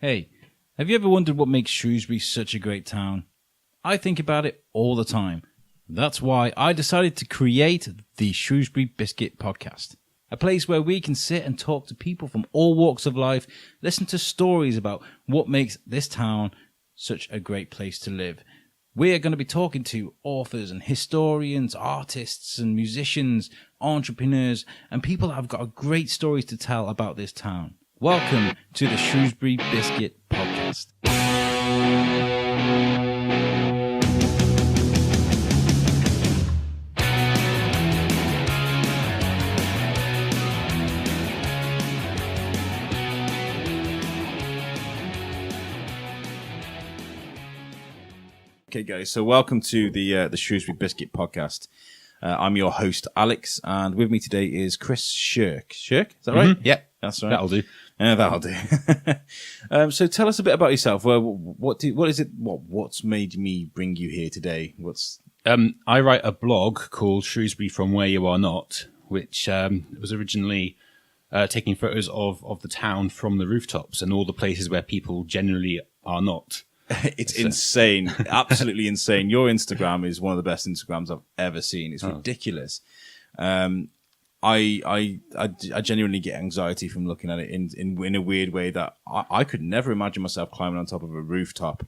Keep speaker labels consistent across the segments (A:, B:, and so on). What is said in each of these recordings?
A: Hey, have you ever wondered what makes Shrewsbury such a great town? I think about it all the time. That's why I decided to create the Shrewsbury Biscuit podcast, a place where we can sit and talk to people from all walks of life, listen to stories about what makes this town such a great place to live. We are going to be talking to authors and historians, artists and musicians, entrepreneurs, and people that have got great stories to tell about this town. Welcome to the Shrewsbury Biscuit podcast. Okay, guys, so welcome to the Shrewsbury Biscuit podcast. I'm your host, Alex, and with me today is Chris Schurke. Schurke, is that right?
B: Mm-hmm. Yeah,
A: that's right.
B: That'll do.
A: Yeah, that'll do. So tell us a bit about yourself. What's made me bring you here today?
B: I write a blog called Shrewsbury From Where You Are Not, which was originally taking photos of the town from the rooftops and all the places where people generally are not.
A: It's insane, absolutely insane. Your Instagram is one of the best Instagrams I've ever seen. It's ridiculous. I genuinely get anxiety from looking at it in a weird way that I could never imagine myself climbing on top of a rooftop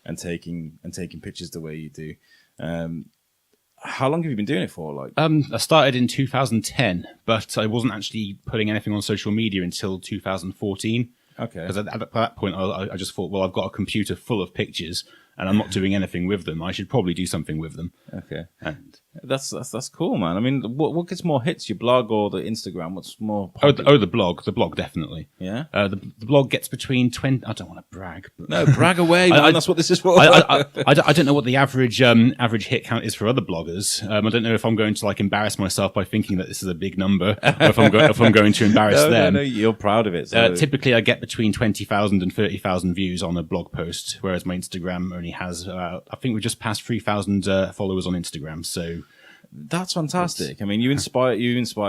A: and taking pictures the way you do. How long have you been doing it for?
B: I started in 2010, but I wasn't actually putting anything on social media until 2014.
A: Okay.
B: Because at that point, I just thought, well, I've got a computer full of pictures, and I'm not doing anything with them. I should probably do something with them.
A: Okay. And that's cool, man. I mean, what gets more hits, your blog or the Instagram? What's more popular?
B: The blog definitely.
A: Yeah.
B: The blog gets between 20. I don't want to brag, but
A: no, brag away, man. That's what this is for.
B: I don't know what the average hit count is for other bloggers. I don't know if I'm going to embarrass myself by thinking that this is a big number, or if I'm going to embarrass them.
A: No, you're proud of it. So.
B: Typically, I get between 20,000 and 30,000 views on a blog post, whereas my Instagram only has. I think we just passed 3,000 followers on Instagram. So.
A: That's fantastic. I mean, you inspire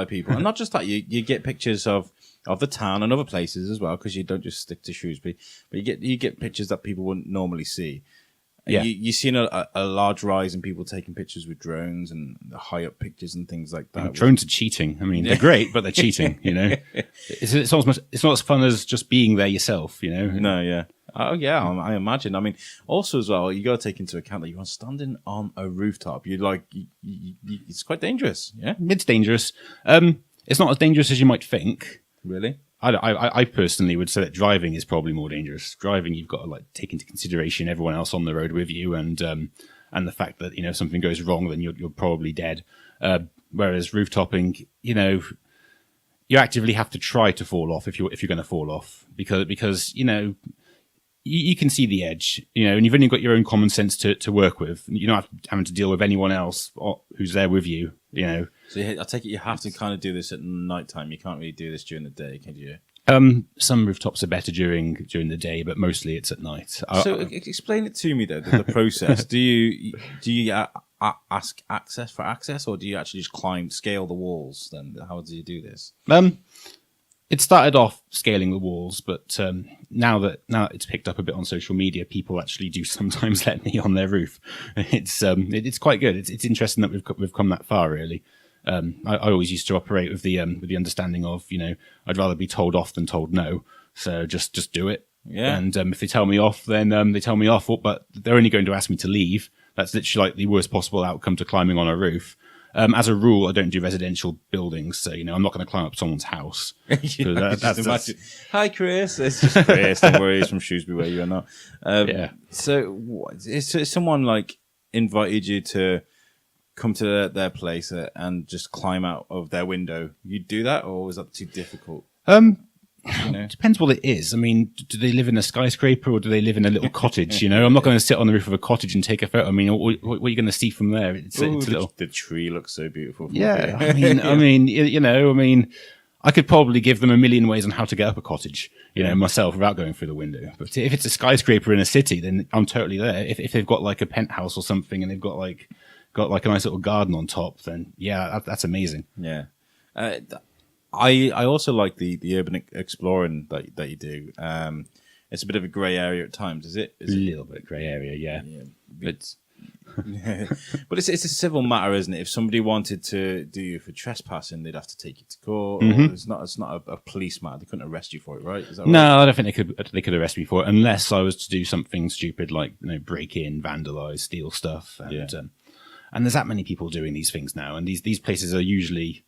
A: people, and not just that. You get pictures of the town and other places as well, because you don't just stick to Shrewsbury, but you get pictures that people wouldn't normally see. And
B: yeah,
A: you've seen a large rise in people taking pictures with drones and high up pictures and things like that.
B: Drones are cheating. I mean, they're great, but they're cheating. You know, it's not as fun as just being there yourself. You know.
A: No, yeah. Oh yeah, I imagine. I mean, also as well, you got to take into account that you're standing on a rooftop. It's quite dangerous. Yeah,
B: it's dangerous. It's not as dangerous as you might think.
A: Really?
B: I personally would say that driving is probably more dangerous. Driving, you've got to take into consideration everyone else on the road with you, and the fact that if something goes wrong, then you're probably dead. Whereas rooftoping, you actively have to try to fall off if you're going to fall off because you can see the edge, and you've only got your own common sense to work with. You're not having to deal with anyone else who's there with you,
A: So I take it you have to kind of do this at night time. You can't really do this during the day, can you?
B: Some rooftops are better during the day, but mostly it's at night.
A: So explain it to me though, the process. Do you ask for access, or do you actually just scale the walls? Then how do you do this?
B: It started off scaling the walls, but now that it's picked up a bit on social media, people actually do sometimes let me on their roof. It's quite good. It's interesting that we've come that far, really. I always used to operate with the understanding of I'd rather be told off than told no. So just do it.
A: Yeah.
B: And if they tell me off, then they tell me off. But they're only going to ask me to leave. That's literally the worst possible outcome to climbing on a roof. As a rule, I don't do residential buildings, so I'm not going to climb up someone's house.
A: Hi, Chris. It's just Chris. Don't worry, he's from Shrewsbury, where you are not.
B: Yeah.
A: So, is someone invited you to come to their place and just climb out of their window? You do that, or is that too difficult?
B: Depends what it is. I mean, do they live in a skyscraper or do they live in a little cottage? I'm not going to sit on the roof of a cottage and take a photo. I mean, what are you going to see from there? It's a little.
A: The tree looks so beautiful.
B: Yeah, I mean, I could probably give them a million ways on how to get up a cottage, myself without going through the window. But if it's a skyscraper in a city, then I'm totally there. If they've got a penthouse or something and they've got a nice little garden on top, then yeah, that's amazing.
A: Yeah. I also like the urban exploring that you do. it's a bit of a grey area at times, is it?
B: A little bit grey area, yeah.
A: But but it's a civil matter, isn't it? If somebody wanted to do you for trespassing, they'd have to take you to court. Or it's not a police matter. They couldn't arrest you for it, right? Is that right?
B: No, I don't think they could arrest me for it unless I was to do something stupid like break in, vandalize, steal stuff, and there's that many people doing these things now, and these places are usually.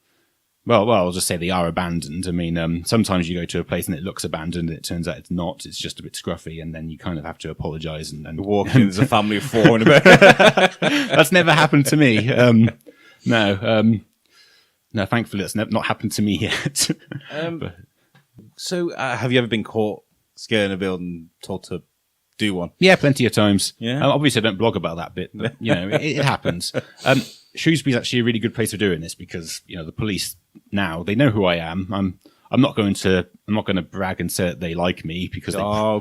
B: Well, I'll just say they are abandoned. I mean, sometimes you go to a place and it looks abandoned, and it turns out it's not. It's just a bit scruffy, and then you kind of have to apologise and
A: walk in. There's a family of 4 in a bed.
B: That's never happened to me. No, thankfully that's not happened to me yet.
A: So, have you ever been caught scaring a building, told to do one?
B: Yeah, plenty of times.
A: Yeah.
B: Obviously, I don't blog about that bit, but it happens. Shrewsbury's actually a really good place for doing this because the police now they know who I am. I'm not going to brag and say that they like me because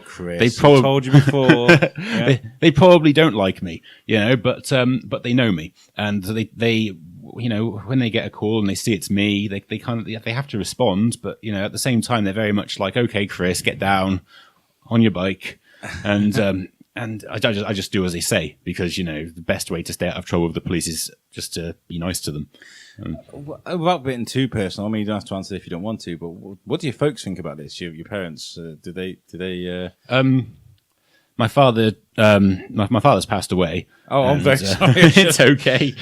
A: Chris,
B: they probably
A: told you before. Yeah.
B: they probably don't like me, but they know me, and they when they get a call and they see it's me, they have to respond, but at the same time they're very much like, okay, Chris, get down on your bike, and and I just do as they say because the best way to stay out of trouble with the police is just to be nice to them.
A: Without being too personal, I mean, you don't have to answer if you don't want to. But what do your folks think about this? Your parents? Do they?
B: My father, my father's passed away.
A: Oh, I'm very sorry.
B: It's okay.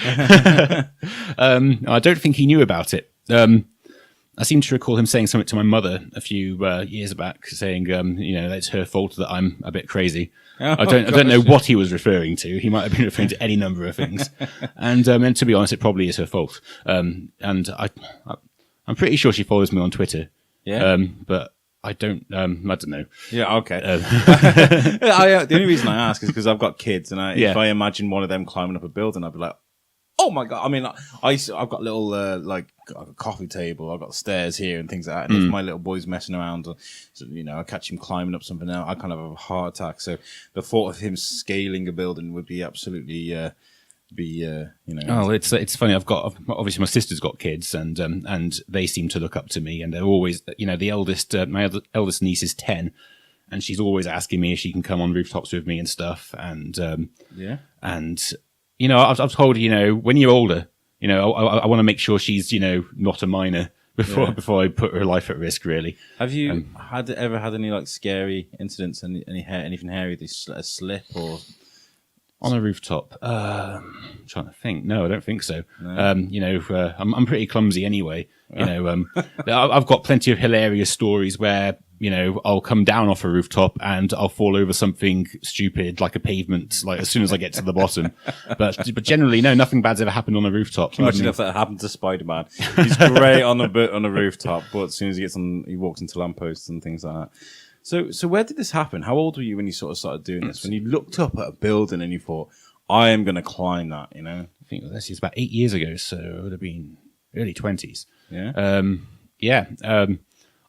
B: I don't think he knew about it. I seem to recall him saying something to my mother a few years back, saying, it's her fault that I'm a bit crazy. I don't know what he was referring to. He might have been referring to any number of things. And to be honest, it probably is her fault. And I'm pretty sure she follows me on Twitter.
A: Yeah.
B: But I don't know.
A: Yeah, okay. The only reason I ask is because I've got kids, and if I imagine one of them climbing up a building, I'd be like, oh my God. I mean, I've got little, a coffee table. I've got stairs here and things like that. And if my little boy's messing around, I catch him climbing up something else, I kind of have a heart attack. So the thought of him scaling a building would be absolutely,
B: Oh, it's funny. Obviously my sister's got kids, and they seem to look up to me, and they're always, the eldest, my eldest niece is 10, and she's always asking me if she can come on rooftops with me and stuff. And I've told her, when you're older, I want to make sure she's, not a minor before I put her life at risk, really.
A: Have you ever had any scary incidents, anything hairy, a slip or
B: on a rooftop? I'm trying to think. No, I don't think so.
A: No.
B: I'm pretty clumsy anyway. I've got plenty of hilarious stories where I'll come down off a rooftop and I'll fall over something stupid like a pavement, as soon as I get to the bottom. But generally, no, nothing bad's ever happened on a rooftop.
A: Imagine if that happened to Spider-Man. He's great on a rooftop, but as soon as he walks into lampposts and things like that. So where did this happen? How old were you when you sort of started doing this? When you looked up at a building and you thought, I am going to climb that,
B: I think it's about 8 years ago, so it would have been early 20s.
A: Yeah.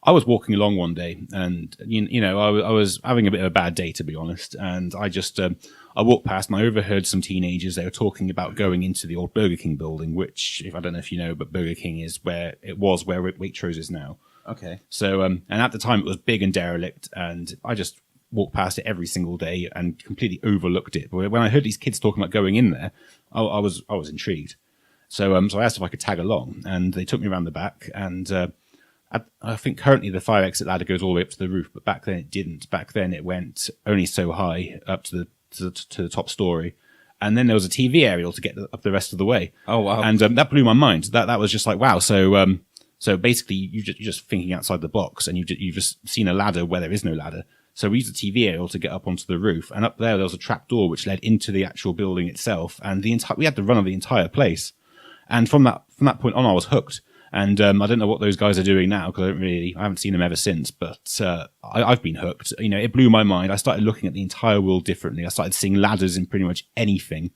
B: I was walking along one day, and I was having a bit of a bad day, to be honest. And I just I walked past, and I overheard some teenagers. They were talking about going into the old Burger King building, which, if I don't know if you know, but Burger King is where Waitrose is now.
A: Okay.
B: So, and at the time it was big and derelict, and I just walked past it every single day and completely overlooked it. But when I heard these kids talking about going in there, I was intrigued. So, so I asked if I could tag along, and they took me around the back, and I think currently the fire exit ladder goes all the way up to the roof, but back then it didn't. Back then it went only so high up to the top story. And then there was a TV aerial to get up the rest of the way.
A: Oh, wow.
B: And that blew my mind. That was just like, wow. So basically you're just thinking outside the box, and you've just seen a ladder where there is no ladder. So we used a TV aerial to get up onto the roof, and up there was a trap door which led into the actual building itself. And we had the run of the entire place. And from that point on, I was hooked. And I don't know what those guys are doing now, because I haven't seen them ever since. But I've been hooked. It blew my mind. I started looking at the entire world differently. I started seeing ladders in pretty much anything.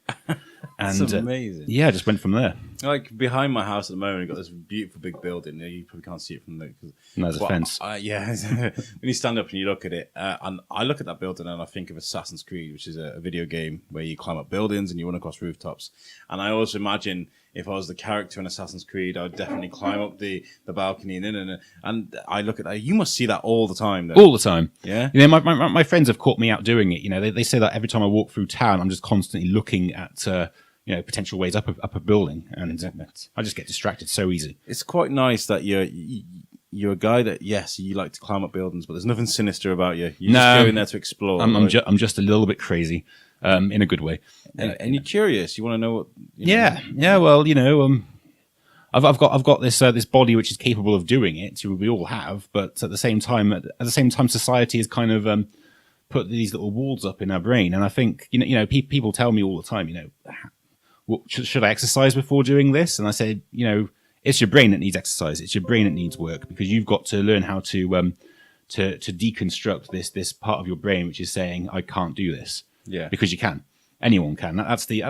B: And
A: that's amazing.
B: I just went from there.
C: Like behind my house at the moment, we've got this beautiful big building. You probably can't see it from there.
B: No, there's a fence.
C: Yeah, when you stand up and you look at it, and I look at that building and I think of Assassin's Creed, which is a video game where you climb up buildings and you run across rooftops. And I always imagine if I was the character in Assassin's Creed, I would definitely climb up the balcony and I look at that. You must see that all the time, though.
B: All the time.
C: Yeah.
B: You know, my friends have caught me out doing it. You know, they say that every time I walk through town, I'm just constantly looking at potential ways up a building, and I just get distracted so easy.
C: It's quite nice that you're a guy that, yes, you like to climb up buildings, but there's nothing sinister about you. You just go in there to explore.
B: I'm just a little bit crazy, in a good way.
C: And you're curious. You want to know what?
B: Yeah. Well, I've got this body which is capable of doing it. We all have, but at the same time, society has kind of put these little walls up in our brain, and I think people tell me all the time, should I exercise before doing this? And I said, it's your brain that needs exercise. It's your brain that needs work, because you've got to learn how to deconstruct this part of your brain which is saying, I can't do this.
C: Yeah.
B: Because you can. Anyone can. That's the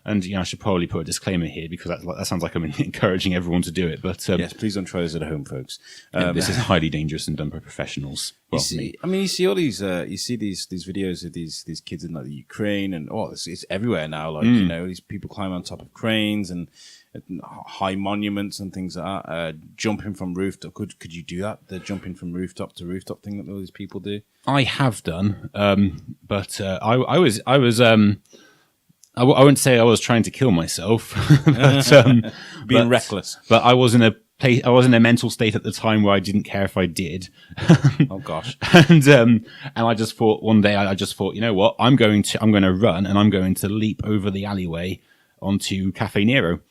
B: and I should probably put a disclaimer here, because that sounds like I'm encouraging everyone to do it. But
C: yes, please don't try this at home, folks.
B: This is highly dangerous and done by professionals. Well,
C: you see all these these videos of these kids in like the Ukraine, and it's everywhere now. Like these people climb on top of cranes and high monuments and things like that. Jumping from rooftop. Could you do that? The jumping from rooftop to rooftop thing that all these people do.
B: I have done, but I wouldn't say I was trying to kill myself, but,
C: being reckless.
B: But I was in a mental state at the time where I didn't care if I did.
C: Oh gosh!
B: And I just thought one day, you know what? I'm going to run, and I'm going to leap over the alleyway onto Cafe Nero.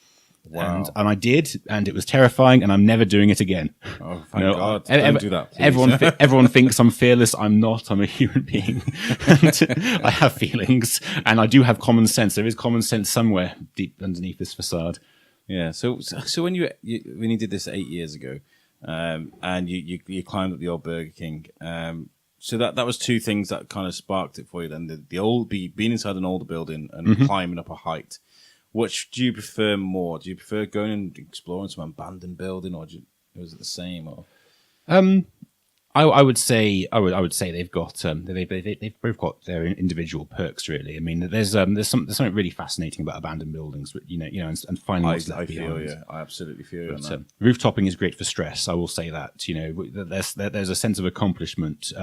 C: Wow.
B: And I did, and it was terrifying, and I'm never doing it again.
C: Oh, thank God. Don't do that, please.
B: Everyone thinks I'm fearless. I'm not. I'm a human being. And I have feelings, and I do have common sense. There is common sense somewhere deep underneath this facade.
C: Yeah. So when you did this 8 years ago, and you climbed up the old Burger King, so that was two things that kind of sparked it for you. Then being inside an older building and climbing up a height. Which do you prefer more? Do you prefer going and exploring some abandoned building, or was it the same? Or
B: I would say they've got they've both got their individual perks, really. I mean, there's something really fascinating about abandoned buildings, but and finding what's left behind.
C: I absolutely feel you.
B: Rooftopping is great for stress. I will say that. There's a sense of accomplishment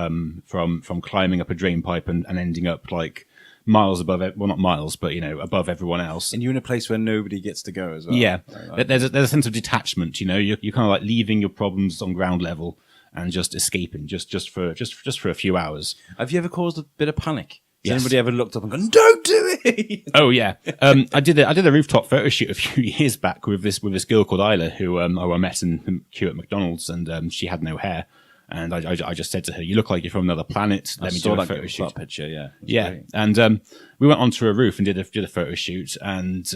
B: from climbing up a drain pipe and ending up like miles above it. Well, not miles, but above everyone else.
C: And you're in a place where nobody gets to go as well.
B: Yeah, there's a sense of detachment. You're kind of like leaving your problems on ground level and just escaping, just for a few hours.
C: Have you ever caused a bit of panic? Has
B: Yes.
C: anybody ever looked up and gone, "Don't do it"?
B: Oh yeah, I did a rooftop photo shoot a few years back with this girl called Isla, who I met in the queue at McDonald's, and she had no hair. And I just said to her, "You look like you're from another planet. Let me do a photo shoot."
C: That picture, yeah.
B: Yeah,
C: Great.
B: and we went onto a roof and did a photo shoot, and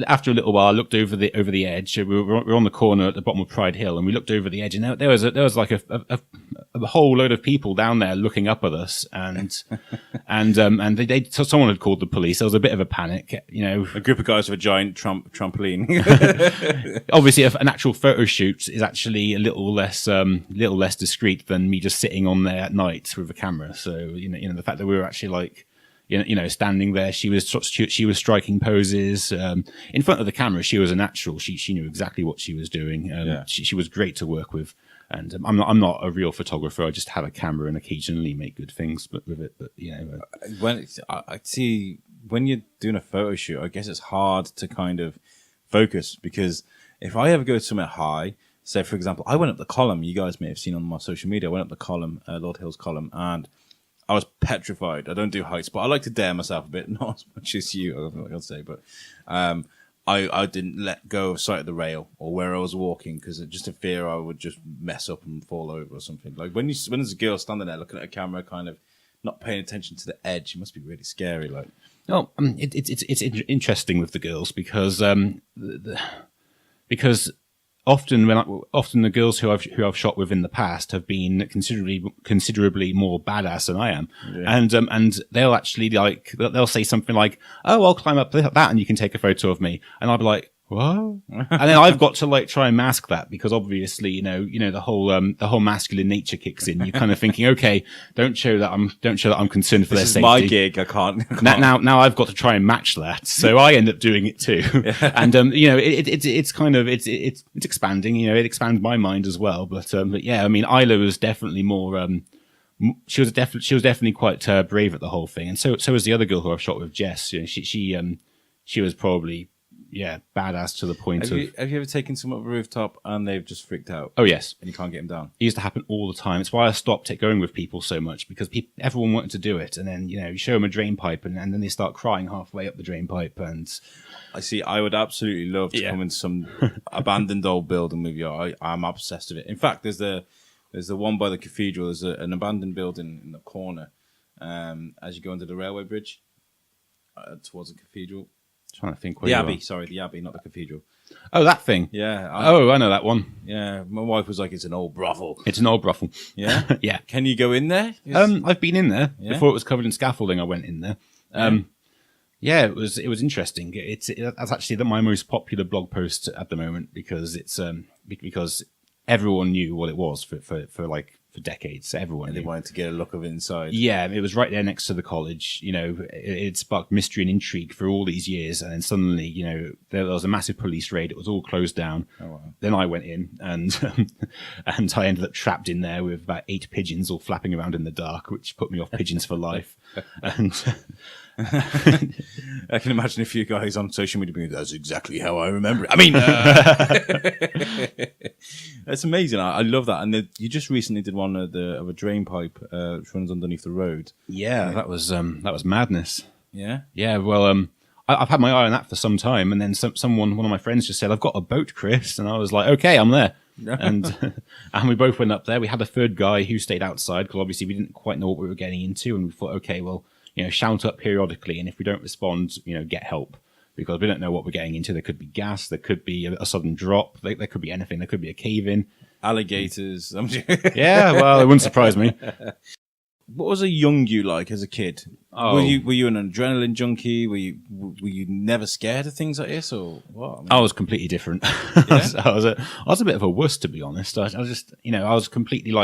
B: after a little while, I looked over the edge. We were on the corner at the bottom of Pride Hill, and we looked over the edge, and there was like a whole load of people down there looking up at us, and so someone had called the police. There was a bit of a panic,
C: A group of guys with a giant trampoline.
B: Obviously, an actual photo shoot is actually a little less discreet than me just sitting on there at night with a camera. So the fact that we were actually like, standing there, she was striking poses in front of the camera. She was a natural. She knew exactly what she was doing. She was great to work with. And I'm not a real photographer. I just have a camera and occasionally make good things with it. But
C: when you're doing a photo shoot, I guess it's hard to kind of focus, because if I ever go somewhere high, say for example, I went up the column. You guys may have seen on my social media. I went up the column, Lord Hill's column, and I was petrified. I don't do heights, but I like to dare myself a bit. Not as much as you, I'll say, but I didn't let go of sight of the rail or where I was walking, because just a fear I would just mess up and fall over or something. Like when there's a girl standing there looking at a camera, kind of not paying attention to the edge, it must be really scary. Like,
B: no, it's interesting with the girls because often the girls who I've shot with in the past have been considerably more badass than I am, and they'll actually they'll say something like, "Oh, I'll climb up that, and you can take a photo of me," and I'll be like, "What?" And then I've got to try and mask that because obviously you know the whole masculine nature kicks in. You're kind of thinking, okay, don't show that I'm concerned for their safety.
C: This is my gig. I can't.
B: Now I've got to try and match that, so I end up doing it too. And it's kind of it's expanding. You know, it expands my mind as well. But yeah, I mean, Isla was definitely more. She was definitely quite brave at the whole thing, and so was the other girl who I've shot with, Jess. You know, she was probably. Yeah, badass to the point
C: Have you ever taken someone up a rooftop and they've just freaked out?
B: Oh, yes.
C: And you can't get them down?
B: It used to happen all the time. It's why I stopped going with people so much, because everyone wanted to do it. And then, you show them a drain pipe and then they start crying halfway up the drain pipe. And
C: I see. I would absolutely love to come in some abandoned old building with you. I'm obsessed with it. In fact, there's the one by the cathedral. There's an abandoned building in the corner as you go under the railway bridge towards the cathedral.
B: Trying to think where
C: the Abbey, sorry, the Abbey, not the cathedel.
B: Oh, that thing.
C: Yeah.
B: I know that one.
C: Yeah, my wife was like, "It's an old brothel."
B: It's an old brothel.
C: Yeah,
B: yeah.
C: Can you go in there?
B: I've been in there before it was covered in scaffolding. I went in there. Yeah, it was interesting. That's actually my most popular blog post at the moment because because everyone knew what it was for decades. Everyone
C: They
B: knew.
C: wanted to get a look of it inside.
B: Yeah, it was right there next to the college. You know, it sparked mystery and intrigue for all these years, and then suddenly, there was a massive police raid. It was all closed down.
C: Oh, wow.
B: Then I went in, and and I ended up trapped in there with about 8 pigeons all flapping around in the dark, which put me off pigeons for life. And
C: I can imagine a few guys on social media being, "That's exactly how I remember it." I mean, that's amazing. I love that. And you just recently did one of a drain pipe which runs underneath the road.
B: yeah, that was madness.
C: Yeah.
B: Yeah, well, I've had my eye on that for some time, and then one of my friends just said, "I've got a boat, Chris," and I was like, "Okay, I'm there." and we both went up there. We had a third guy who stayed outside because obviously we didn't quite know what we were getting into, and we thought, okay, well, shout up periodically, and if we don't respond, get help, because we don't know what we're getting into. There could be gas, there could be a sudden drop, there could be anything, there could be a cave-in.
C: Alligators.
B: Yeah, well, it wouldn't surprise me.
C: What was a young you like as a kid?
B: Oh.
C: Were you an adrenaline junkie? Were you never scared of things like this, or what?
B: I was completely different. I was a bit of a wuss, to be honest. I was just, I was completely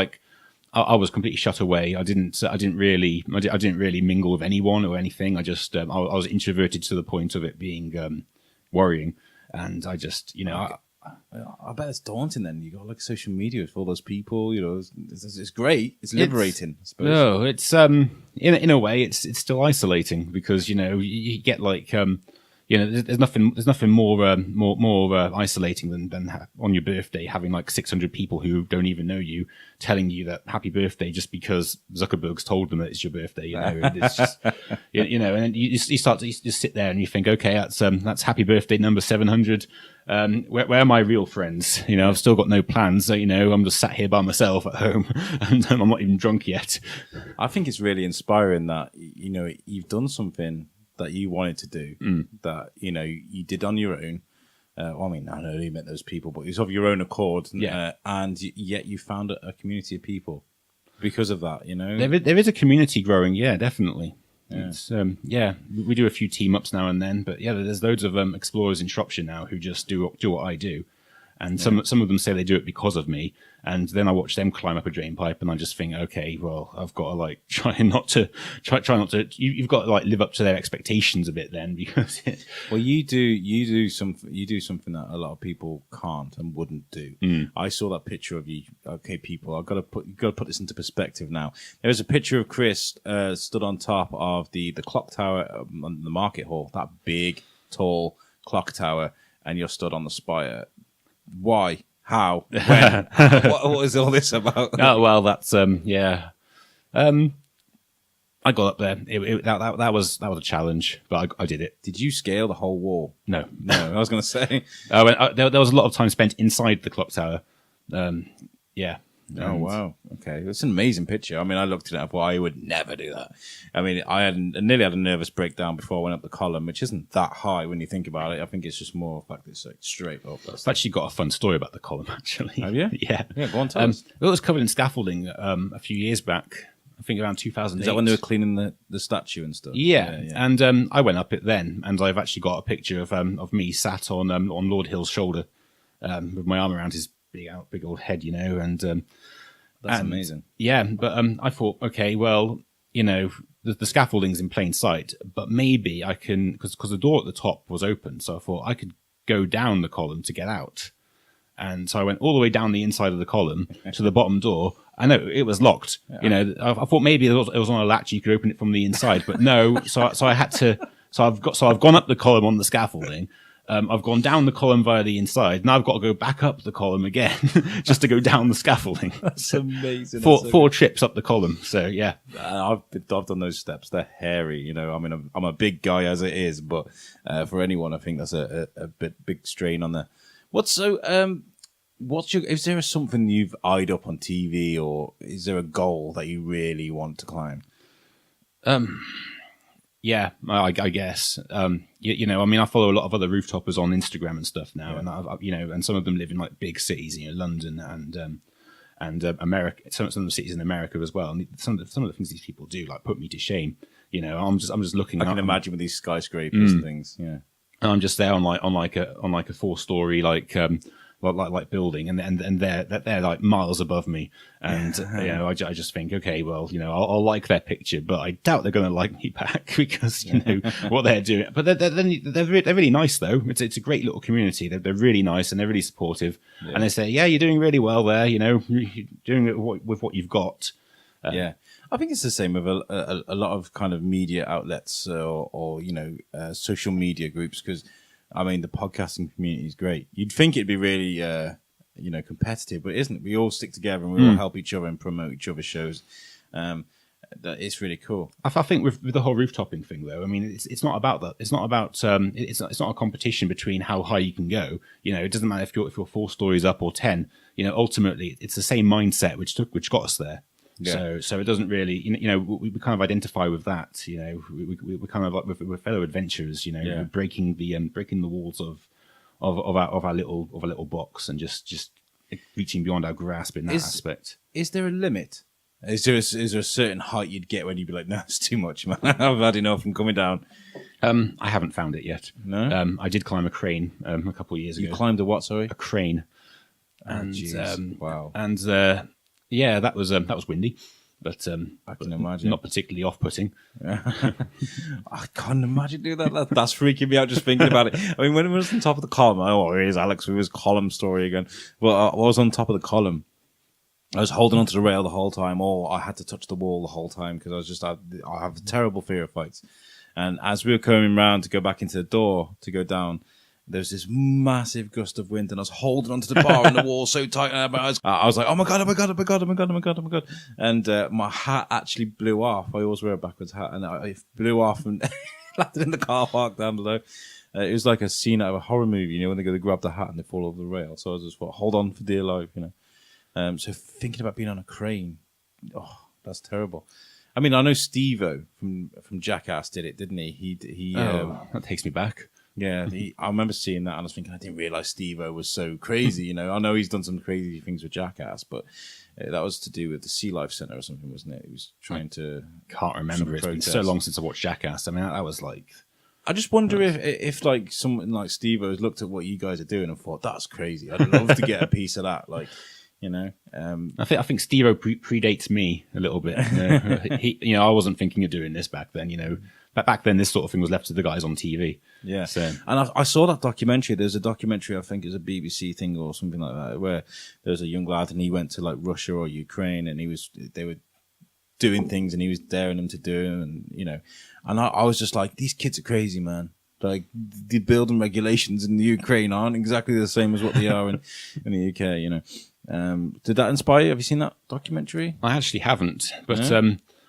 B: I was completely shut away. I didn't really mingle with anyone or anything. I just, I was introverted to the point of it being worrying, and I just,
C: I bet it's daunting. Then you got social media with all those people. It's great. It's liberating. I suppose.
B: No, it's in a way, it's still isolating because you get there's nothing more isolating than on your birthday having 600 people who don't even know you telling you that happy birthday just because Zuckerberg's told them that it's your birthday. It's just and you start to just sit there and you think, okay, that's happy birthday number 700. Where are my real friends? I've still got no plans. So, I'm just sat here by myself at home and I'm not even drunk yet.
C: I think it's really inspiring that you've done something that you wanted to do, that you did on your own. I know you met those people, but it's of your own accord, and yet you found a community of people because of that.
B: There is a community growing, yeah, definitely. Yeah. It's, we do a few team ups now and then, but yeah, there's loads of explorers in Shropshire now who just do what I do. And some of them say they do it because of me, and then I watch them climb up a drain pipe, and I just think, okay, well, I've got to try not to. You've got to live up to their expectations a bit, then, because
C: you do something that a lot of people can't and wouldn't do. I saw that picture of you. Okay, people, you've got to put this into perspective now. There's a picture of Chris stood on top of the clock tower on the market hall, that big, tall clock tower, and you're stood on the spire. Why? How? When? What is all this about?
B: Oh, well, that's yeah. I got up there. That was a challenge, but I did it.
C: Did you scale the whole wall?
B: No.
C: I was going to say.
B: There was a lot of time spent inside the clock tower. Yeah.
C: Oh, wow. Okay. It's an amazing picture. I mean, I looked at it and thought, I would never do that. I mean, nearly had a nervous breakdown before I went up the column, which isn't that high when you think about it. I think it's just more the fact that it's like straight up.
B: I've actually got a fun story about the column, actually.
C: Have you?
B: Yeah.
C: Yeah, go on, tell us.
B: It was covered in scaffolding a few years back, I think around 2008.
C: Is that when they were cleaning the statue and stuff?
B: Yeah. And I went up it then, and I've actually got a picture of me sat on Lord Hill's shoulder with my arm around his big old head, and...
C: That's amazing.
B: Yeah, but I thought, okay, well, the scaffolding's in plain sight, but maybe I can, because the door at the top was open, so I thought I could go down the column to get out. And so I went all the way down the inside of the column to the bottom door. I know it was locked. I thought maybe it was on a latch and you could open it from the inside, but no. So I had to. So I've gone up the column on the scaffolding. I've gone down the column via the inside. Now I've got to go back up the column again just to go down the scaffolding.
C: That's amazing.
B: Four trips up the columm. So yeah,
C: I've done those steps. They're hairy. I mean, I'm a big guy as it is, but for anyone, I think that's a big strain on there. Is there something you've eyed up on TV, or is there a goal that you really want to climb?
B: Yeah, I guess. I mean, I follow a lot of other rooftopers on Instagram and stuff now, and and some of them live in like big cities, London and America. Some of the cities in America as well. And some of the things these people do, like, put me to shame. I'm just looking.
C: I can imagine with these skyscrapers and things. Yeah,
B: and I'm just there on like a 4-story like building, and they're like miles above me, and I just think, okay, well, I'll like their picture, but I doubt they're going to like me back because what they're doing. But they're really nice though. It's a great little community. They're really nice and they're really supportive, and they say, yeah, you're doing really well there. You're doing it with what you've got.
C: Yeah, I think it's the same with a lot of kind of media outlets or social media groups, because I mean, the podcasting community is great. You'd think it'd be really, competitive, but it isn't. We all stick together and we all help each other and promote each other's shows. It's really cool.
B: I think with the whole rooftoping thing, though, I mean, it's not about that. It's not about. It's not a competition between how high you can go. It doesn't matter if you're 4 stories up or 10. Ultimately, it's the same mindset which got us there. Yeah. So it doesn't really, we kind of identify with that. We kind of like we're fellow adventurers. Breaking the walls of our little box and just reaching beyond our grasp in that aspect.
C: Is there a limit? Is there a certain height you'd get when you'd be like, no, it's too much, man. I've had enough. I'm coming down.
B: I haven't found it yet.
C: No.
B: I did climb a crane a couple of years ago.
C: You climbed a what? Sorry,
B: a crane.
C: And wow.
B: And yeah, that was windy, but
C: I can imagine
B: not particularly off-putting.
C: I can't imagine doing that. That's freaking me out just thinking about it. I mean, when we was on top of the column, here's Alex with his column story again. Well, I was on top of the column. I was holding onto the rail the whole time, or I had to touch the wall the whole time because I have a terrible fear of heights. And as we were coming round to go back into the door to go down, there's this massive gust of wind, and I was holding onto the bar and the wall so tight. And I was like, oh my God. And my hat actually blew off. I always wear a backwards hat, and it blew off and landed in the car park down below. It was like a scene out of a horror movie, when they go to grab the hat and they fall over the rail. So I just thought, hold on for dear life, So thinking about being on a crane, that's terrible. I mean, I know Steve-O from Jackass did it, didn't he?
B: That takes me back.
C: Yeah, I remember seeing that and I was thinking, I didn't realise Steve-O was so crazy, I know he's done some crazy things with Jackass, but that was to do with the Sea Life Centre or something, wasn't it? He was trying to...
B: Can't remember. It's been so long since I watched Jackass. I mean, that was like...
C: I just wonder if like someone like Steve-O's looked at what you guys are doing and thought, that's crazy. I'd love to get a piece of that. Like,
B: I think Steve-O predates me a little bit. I wasn't thinking of doing this back then. But back then, this sort of thing was left to the guys on TV.
C: Yeah. So, and I saw that documentary. There's a documentary, I think it was a BBC thing or something like that, where there was a young lad and he went to like Russia or Ukraine, and they were doing things and he was daring them to do, and and I was just like, these kids are crazy, man. Like, the building regulations in the Ukraine aren't exactly the same as what they are in the UK. Did that inspire you? Have you seen that documentary?
B: I actually haven't, but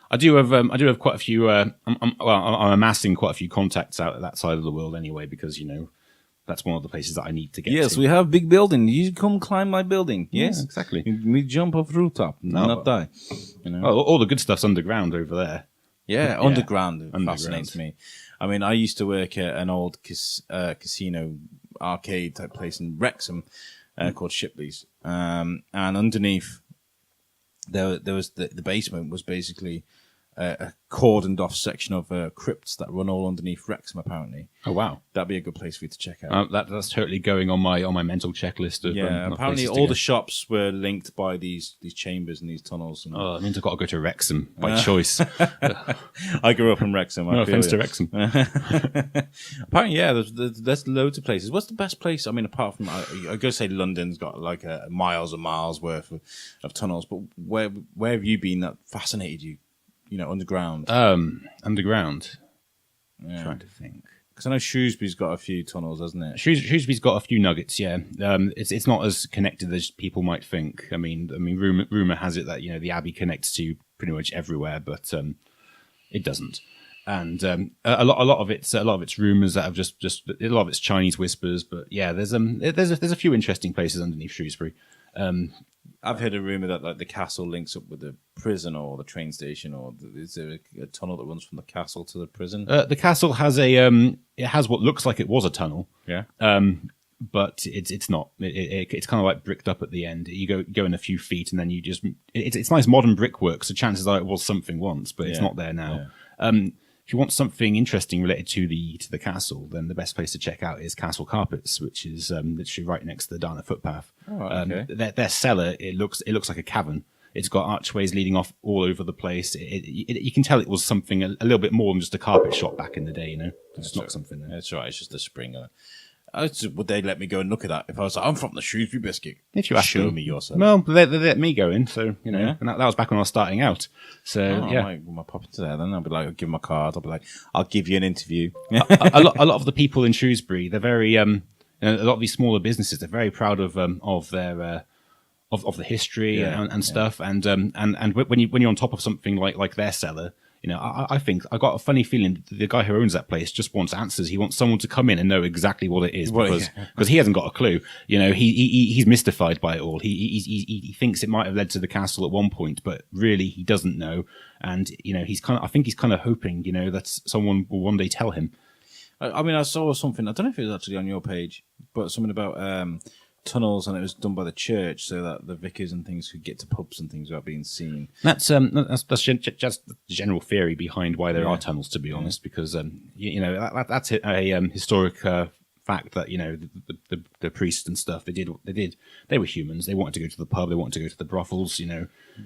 B: I do have quite a few. I'm amassing quite a few contacts out at that side of the world anyway, because that's one of the places that I need to get
C: Yes,
B: to.
C: we have big building. You come climb my building. Yes,
B: Yeah, exactly.
C: We jump off rooftop, not die. You know.
B: Oh, all the good stuff's underground over there.
C: Yeah, underground fascinates
B: Underground.
C: me. I mean, I used to work at an old casino arcade type place in Wrexham called Shipley's, and underneath there was the basement was basically a cordoned off section of crypts that run all underneath Wrexham. Apparently,
B: Oh wow,
C: that'd be a good place for you to check out.
B: that's totally going on my mental checklist of
C: Apparently
B: places to
C: all
B: go.
C: the shops were linked by these chambers and these tunnels. And
B: Oh, that means I've got to go to Wrexham by choice.
C: I grew up in Wrexham.
B: No
C: I feel
B: offense
C: you.
B: to Wrexham.
C: Apparently, yeah, there's loads of places. What's the best place? I mean, apart from I go say London's got like miles and miles worth of tunnels, but where have you been that fascinated you? You know, underground.
B: Underground.
C: Yeah.
B: Trying to think.
C: Because I know Shrewsbury's got a few tunnels, hasn't it?
B: Shrewsbury's got a few nuggets, yeah. It's not as connected as people might think. I mean, rumor has it that the Abbey connects to pretty much everywhere, but it doesn't. And a lot of it's rumors that have just a lot of it's Chinese whispers. But yeah, there's a few interesting places underneath Shrewsbury.
C: I've heard a rumor that like the castle links up with the prison or the train station, or is there a tunnel that runs from the castle to the prison?
B: The castle has it has what looks like it was a tunnel.
C: Yeah.
B: But it's not. It's kind of like bricked up at the end. You go in a few feet, and then you just it's nice modern brickwork. So chances are it was something once, but it's not there now.
C: Yeah.
B: If you want something interesting related to the castle, then the best place to check out is Castle Carpets, which is literally right next to the Dana footpath.
C: Oh, okay.
B: Their cellar it looks like a cavern. It's got archways leading off all over the place. You can tell it was something a little bit more than just a carpet shop back in the day. It's not something.
C: That's right. It's just a spring. Would they let me go and look at that if I was like, I'm from the Shrewsbury Biscuit?
B: If you ask
C: show
B: them.
C: me yourself.
B: Well, they let me go in, so
C: Yeah.
B: and that was back when I was starting out. So yeah,
C: I might pop into there then. I'll be like, I'll give them a card. I'll be like, I'll give you an interview.
B: a lot of the people in Shrewsbury, they're very a lot of these smaller businesses, they're very proud of their of the history and stuff. And when you're on top of something like their cellar, I think I got a funny feeling the guy who owns that place just wants answers. He wants someone to come in and know exactly what it is because he hasn't got a clue. He's mystified by it all. He thinks it might have led to the castle at one point, but really he doesn't know. And I think he's kind of hoping that someone will one day tell him.
C: I mean, I saw something. I don't know if it was actually on your page, but something about tunnels, and it was done by the church so that the vicars and things could get to pubs and things without being seen.
B: That's just the general theory behind why there are tunnels, to be honest, because that's a historic fact that the priests and stuff they did what they did. They were humans. They wanted to go to the pub. They wanted to go to the brothels.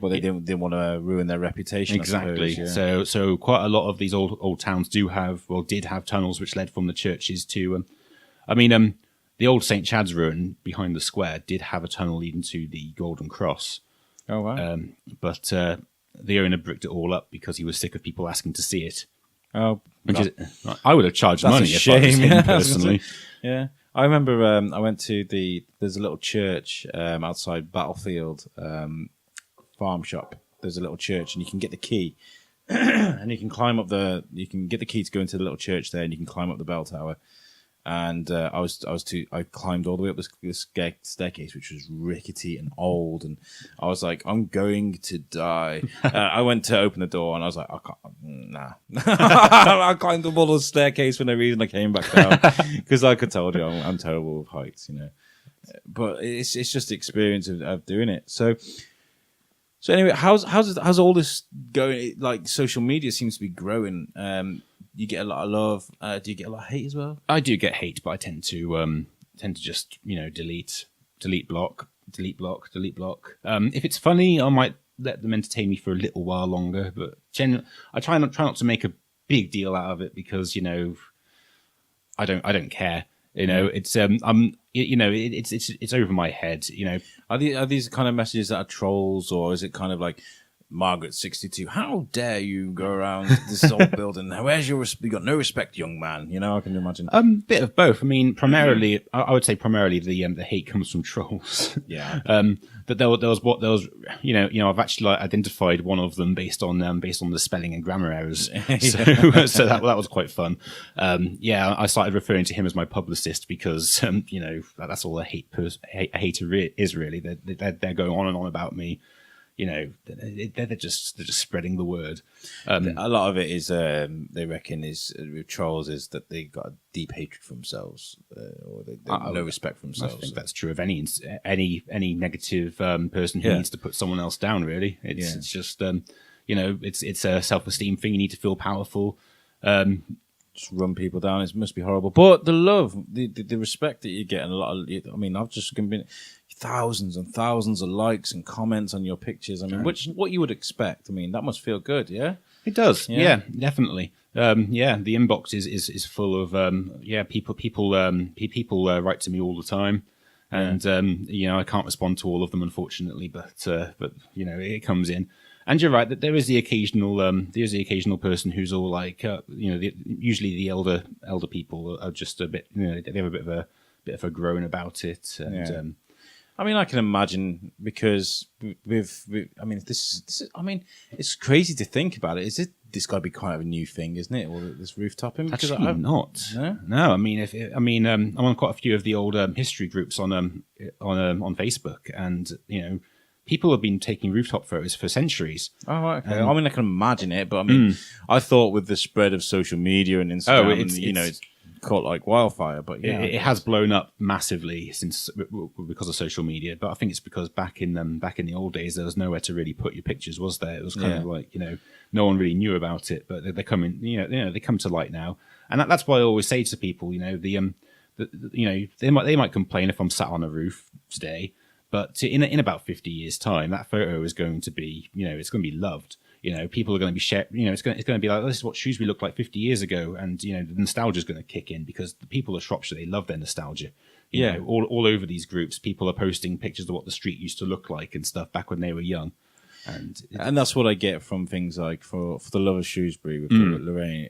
C: But they didn't want to ruin their reputation.
B: Exactly.
C: I suppose,
B: So quite a lot of these old towns did have tunnels which led from the churches to. The old St. Chad's ruin behind the square did have a tunnel leading to the Golden Cross.
C: Oh, wow.
B: But the owner bricked it all up because he was sick of people asking to see it.
C: Oh,
B: I would have charged
C: that's
B: money
C: a
B: if I was
C: shame.
B: him
C: Yeah,
B: personally.
C: Yeah. I remember I went to there's a little church outside Battlefield farm shop. There's a little church and you can get the key and you can get the key to go into the little church there and you can climb up the bell tower. And I climbed all the way up this staircase, which was rickety and old, and I was like, I'm going to die. I went to open the door, and I was like, I can't, nah. I climbed up all the staircase for no reason. I came back down because, like I told you, I'm terrible with heights, But it's just the experience of doing it. So anyway, how's all this going? Like social media seems to be growing. You get a lot of love. Do you get a lot of hate as well?
B: I do get hate, but I tend to just delete block. If it's funny, I might let them entertain me for a little while longer. But I try not to make a big deal out of it because I don't care. It's it's over my head.
C: Are these kind of messages that are trolls, or is it kind of like Margaret 62. How dare you go around this old building? Where's your you got no respect, young man? You know, I can imagine.
B: Bit of both. I mean, primarily, I would say primarily the hate comes from trolls.
C: Yeah.
B: But there was I've actually identified one of them based on the spelling and grammar errors. So that was quite fun. I started referring to him as my publicist because that's all a hater is really. They're going on and on about me. They're just spreading the word.
C: A lot of it is they reckon is with trolls is that they got a deep hatred for themselves or they have no respect for themselves.
B: I think that's true of any negative person who needs to put someone else down. Really, it's just it's a self-esteem thing. You need to feel powerful.
C: Just run people down. It must be horrible. But the love, the respect that you get, and a lot of, I mean, I've just been thousands and thousands of likes and comments on your pictures. I mean, what you would expect. I mean, that must feel good, yeah?
B: It does, yeah definitely. The inbox is full of people write to me all the time, and I can't respond to all of them unfortunately, but it comes in. And you're right that there is the occasional person who's all like, usually the elder people are just a bit, they have a bit of a groan about it. And,
C: I mean, I can imagine because it's crazy to think about it. This got to be kind of a new thing, isn't it? Or this rooftoping?
B: Actually, not. No. I mean, I'm on quite a few of the old history groups on Facebook, and people have been taking rooftop photos for centuries.
C: Oh, right, okay. I mean, I can imagine it, but I mean, I thought with the spread of social media and Instagram, it's caught like wildfire. But
B: it has blown up massively because of social media. But I think it's because back in the old days, there was nowhere to really put your pictures, was there? It was kind of like no one really knew about it, but they're coming. They come to light now, and that's why I always say to people, they might complain if I'm sat on a roof today. But in about 50 years' time, that photo is going to be, it's going to be loved. People are going to be shared. It's going to be like, this is what Shrewsbury looked like 50 years ago, and the nostalgia is going to kick in because the people of Shropshire, they love their nostalgia. All over these groups, people are posting pictures of what the street used to look like and stuff back when they were young. And
C: that's what I get from things like for the love of Shrewsbury with Lorraine.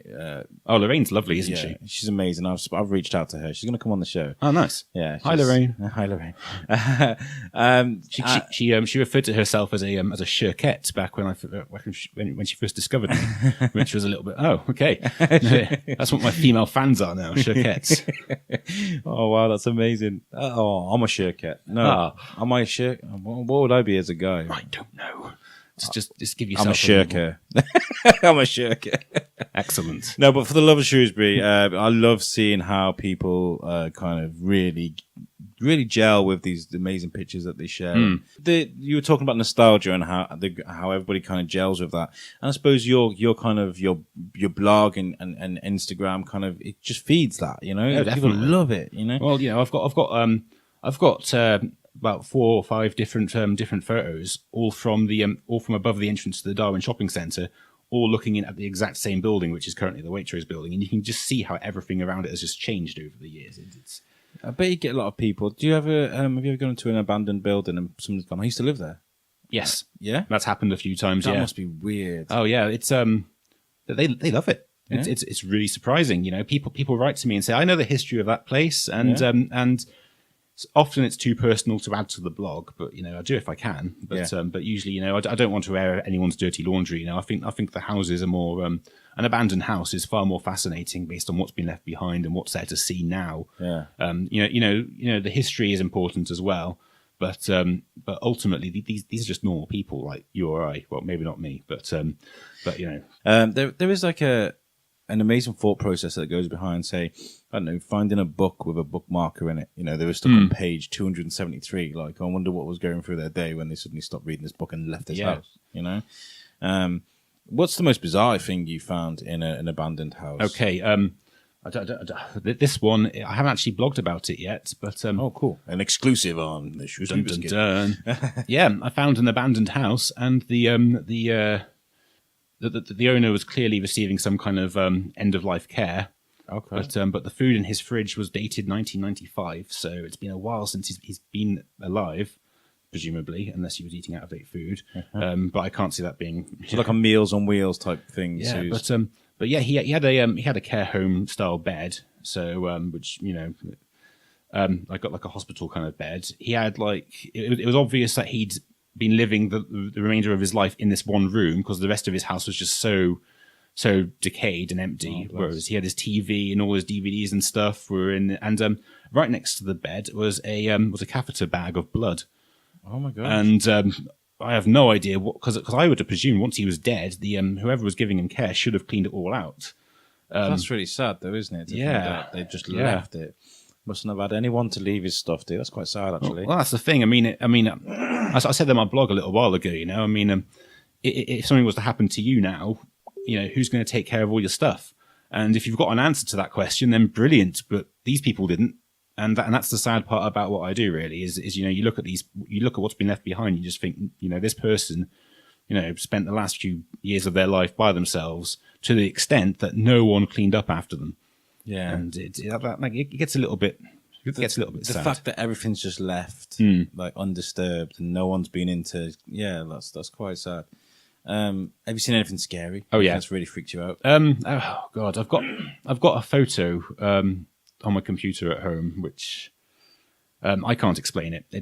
B: Lorraine's lovely, isn't she?
C: She's amazing. I've reached out to her. She's going to come on the show.
B: Oh, nice.
C: Yeah.
B: Hi, Lorraine.
C: Hi, Lorraine.
B: She referred to herself as a Schurkette back when she first discovered me, which was a little bit. Oh, okay. That's what my female fans are now, Schurkettes.
C: Oh wow, that's amazing. I'm a Schurkette. No, am I a Schurke? What would I be as a guy?
B: I don't know. Just give yourself.
C: I'm a Schurke. I'm a Schurke.
B: Excellent.
C: No, but for the love of Shrewsbury, I love seeing how people kind of really gel with these amazing pictures that they share. You were talking about nostalgia and how everybody kind of gels with that. And I suppose your kind of your blog and Instagram kind of it just feeds that.
B: Yeah,
C: people love it.
B: Well, I've got about 4 or 5 different photos, all from above the entrance to the Darwin Shopping Centre, all looking in at the exact same building, which is currently the Waitrose building, and you can just see how everything around it has just changed over the years.
C: I bet you get a lot of people. Do you ever have you ever gone to an abandoned building and someone's gone, I used to live there?
B: Yes,
C: yeah,
B: that's happened a few times.
C: That must be weird.
B: Oh yeah, it's they love it. Yeah? It's really surprising. People write to me and say, I know the history of that place, and often it's too personal to add to the blog, but I do if I can. But usually, I don't want to air anyone's dirty laundry. I think the houses are more an abandoned house is far more fascinating based on what's been left behind and what's there to see now.
C: Yeah.
B: The history is important as well, but ultimately these are just normal people like you or I. Well, maybe not me, but
C: there is like an amazing thought process that goes behind, say, I don't know, finding a book with a bookmarker in it. They were stuck on page 273. Like, I wonder what was going through their day when they suddenly stopped reading this book and left this house. What's the most bizarre thing you found in an abandoned house?
B: Okay, this one I haven't actually blogged about it yet, but
C: oh, cool! An exclusive on the Shrewsbury Biscuit.
B: Yeah, I found an abandoned house, and the owner was clearly receiving some kind of end of life care.
C: Okay.
B: But the food in his fridge was dated 1995, so it's been a while since he's been alive. presumably, unless he was eating out of date food. But I can't see that being
C: So like a Meals on Wheels type thing.
B: yeah.
C: So
B: But yeah, he had a care home style bed, so which I got like a hospital kind of bed. He had like it was obvious that he'd been living the remainder of his life in this one room because the rest of his house was just so decayed and empty. Whereas he had his TV and all his DVDs and stuff were in, and right next to the bed was a catheter bag of blood.
C: oh my god!
B: And I have no idea what, because I would have presumed once he was dead, the whoever was giving him care should have cleaned it all out.
C: That's really sad, though, isn't it? To think that they just left it. Mustn't have had anyone to leave his stuff to. That's quite sad, actually.
B: Well, that's the thing. I said that in my blog a little while ago. If something was to happen to you now, who's going to take care of all your stuff? And if you've got an answer to that question, then brilliant. But these people didn't, and that's the sad part about what I do. Really, is you look at what's been left behind. You just think, this person, spent the last few years of their life by themselves to the extent that no one cleaned up after them.
C: Yeah,
B: and it gets a little bit. It gets a little bit
C: the
B: sad.
C: fact that everything's just left like undisturbed and no one's been into that's quite sad. Have you seen anything scary?
B: Oh yeah,
C: that's really freaked you out.
B: Oh god, I've got a photo on my computer at home which I can't explain it. I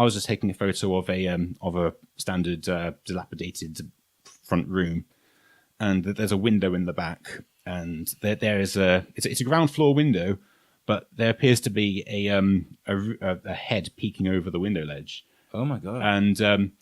B: was just taking a photo of a standard dilapidated front room, and there's a window in the back, and there is it's a ground floor window, but there appears to be a head peeking over the window ledge.
C: Oh my god!
B: And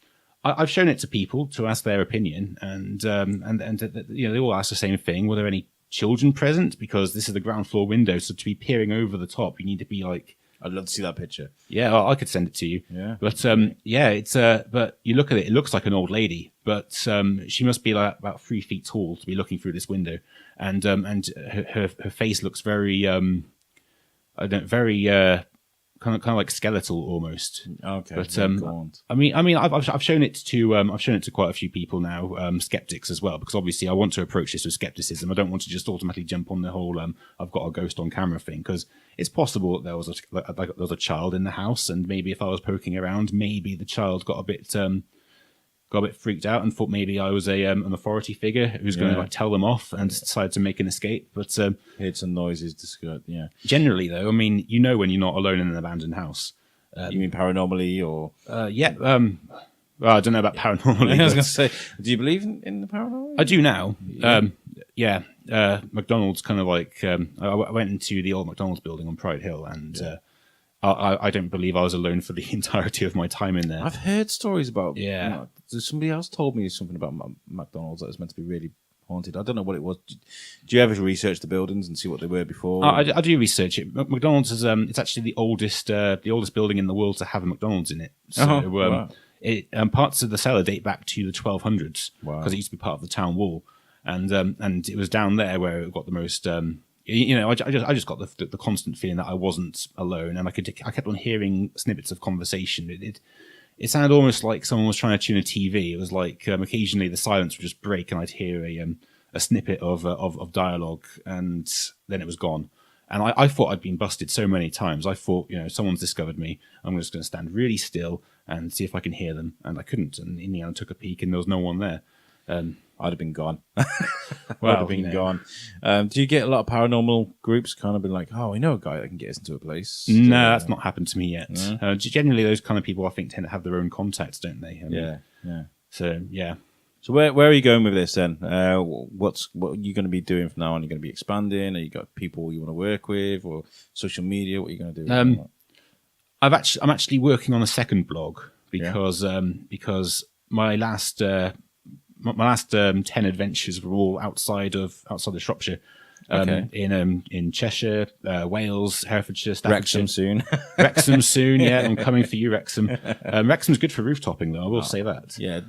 B: I've shown it to people to ask their opinion, and they all ask the same thing: were there any children present? Because this is the ground floor window, so to be peering over the top, you need to be like.
C: I'd love to see that picture.
B: Yeah, I could send it to you.
C: Yeah,
B: but it's but you look at it; it looks like an old lady, but she must be like about 3 feet tall to be looking through this window, and her face looks very kind of like skeletal almost.
C: Okay,
B: but I've shown it to quite a few people now, skeptics as well, because obviously I want to approach this with skepticism. I don't want to just automatically jump on the whole I've got a ghost on camera thing, because it's possible that there was a child in the house, and maybe if I was poking around, maybe the child got a bit freaked out and thought maybe I was an authority figure who's going to tell them off, and decided to make an escape. But
C: heard some noises. Yeah.
B: Generally, though, when you're not alone in an abandoned house.
C: You mean paranormally, or?
B: Yeah. Well, I don't know about paranormally.
C: I was going to say, do you believe in the paranormal?
B: I do now. Yeah. McDonald's kind of like I went into the old McDonald's building on Pride Hill, and. I don't believe I was alone for the entirety of my time in there.
C: I've heard stories about.
B: Yeah.
C: Somebody else told me something about McDonald's that was meant to be really haunted. I don't know what it was. Do you ever research the buildings and see what they were before?
B: I do research it. McDonald's is it's actually the oldest building in the world to have a McDonald's in it. So
C: wow.
B: Parts of the cellar date back to the 1200s because it used to be part of the town wall, and it was down there where it got the most. I just got the constant feeling that I wasn't alone, and I kept on hearing snippets of conversation. It sounded almost like someone was trying to tune a TV. It was like occasionally the silence would just break, and I'd hear a snippet of dialogue, and then it was gone. And I thought I'd been busted so many times. I thought, someone's discovered me. I'm just going to stand really still and see if I can hear them, and I couldn't. And in the end, I took a peek, and there was no one there.
C: I'd have been gone. Gone. Do you get a lot of paranormal groups kind of been like, oh, we know a guy that can get us into a place?
B: No, that's not happened to me yet. No? Generally, those kind of people I think tend to have their own contacts, don't they?
C: Yeah.
B: So, yeah.
C: So where are you going with this then? What are you going to be doing from now on? Are you going to be expanding? Are you got people you want to work with, or social media? What are you going to do?
B: I'm actually working on a second blog because my last 10 adventures were all outside of Shropshire, in Cheshire, Wales, Herefordshire, Staffordshire. Wrexham soon. Yeah, I'm coming for you, Wrexham. Wrexham's good for roof-topping, though. I will say that.
C: Yeah,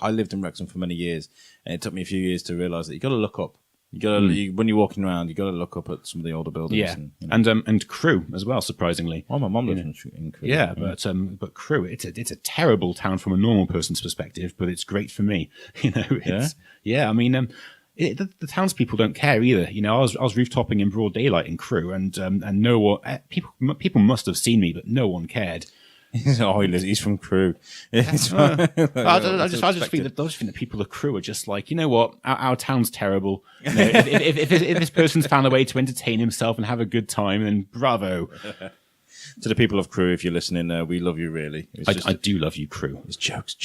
C: I lived in Wrexham for many years, and it took me a few years to realise that you got to look up. You got to when you're walking around, you got to look up at some of the older buildings.
B: Yeah, and Crewe as well. Surprisingly,
C: my mum lives in Crewe.
B: Yeah, but Crewe, it's a terrible town from a normal person's perspective, but it's great for me. I mean, the townspeople don't care either. I was roof-topping in broad daylight in Crewe, and no one people must have seen me, but no one cared.
C: He's Oilers. He's from Crewe.
B: I just think that people of Crewe are just like, you know what, our town's terrible. You know, if this person's found a way to entertain himself and have a good time, then bravo.
C: To the people of Crewe, if you're listening, we love you really.
B: I do love you, Crewe.
C: It's jokes.